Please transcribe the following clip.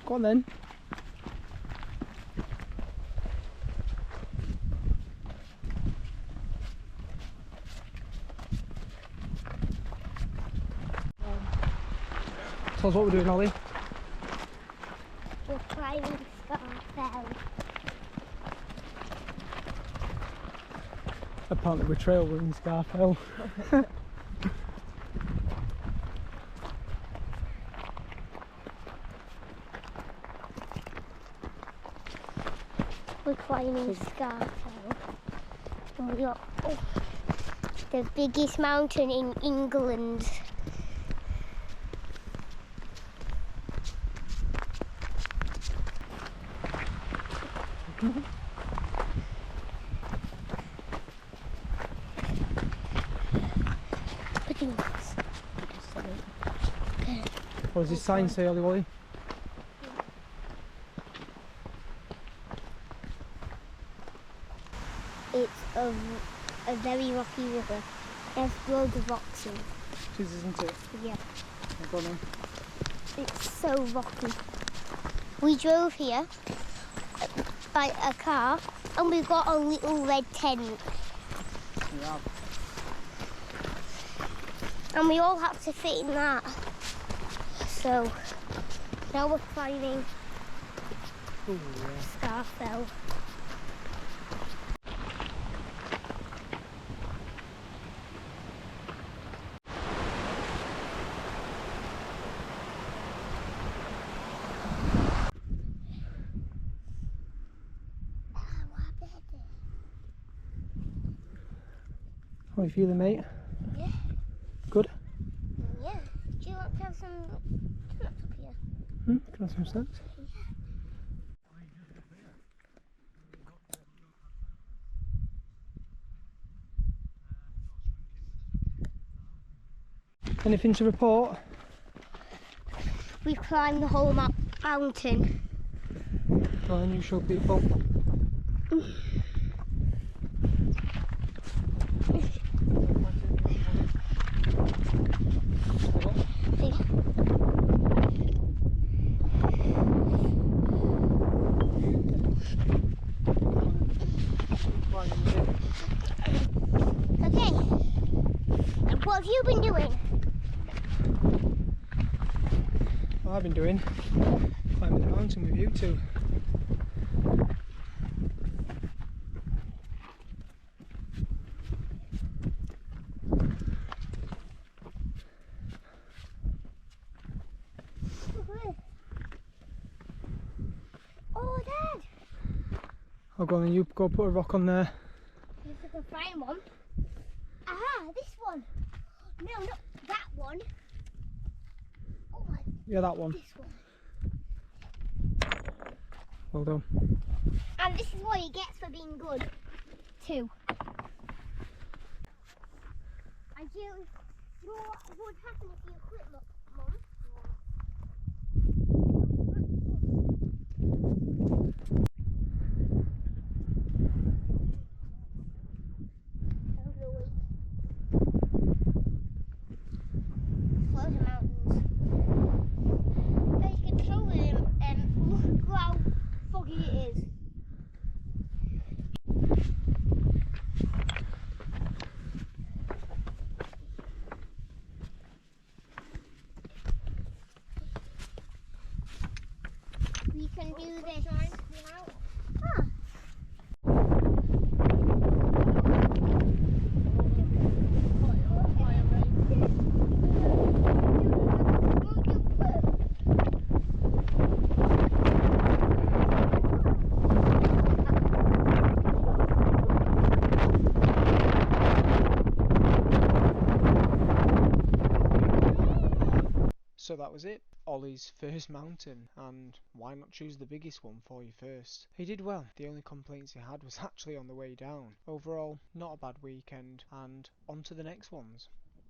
Go on then. Tell us what we're doing, Ollie. We're climbing Scafell. Apparently we're trail running Scafell. We're climbing Scafell. And we are the biggest mountain in England. What does this sign say, Ollie? It's a very rocky river. There's loads of rocks in. It is, isn't it? Yeah. Oh, go on then. It's so rocky. We drove here by a car and we got a little red tent. Yeah. And we all had to fit in that. So now we're climbing Scafell. How are you feeling, mate? Yeah. Good? Yeah. Do you want to have some donuts up here? Can I have some snacks? Anything to report? We've climbed the whole mountain. Go on, you show people. Okay. What have you been doing? What I've been doing? Climbing the mountain with you two. Oh, Dad! I'll go on and you go put a rock on there. This is the fine one. Aha, this one. No, not that one. Oh my. Yeah, that one. This one. Well done. And this is what he gets for being good, too. And you know what would happen if you quit, Mum? Loads of mountains. As you can tell them, look how foggy it is. We can do this. Ah. So that was it. Ollie's first mountain, and why not choose the biggest one for you first? He did well. The only complaints he had was actually on the way down. Overall, not a bad weekend, and on to the next ones.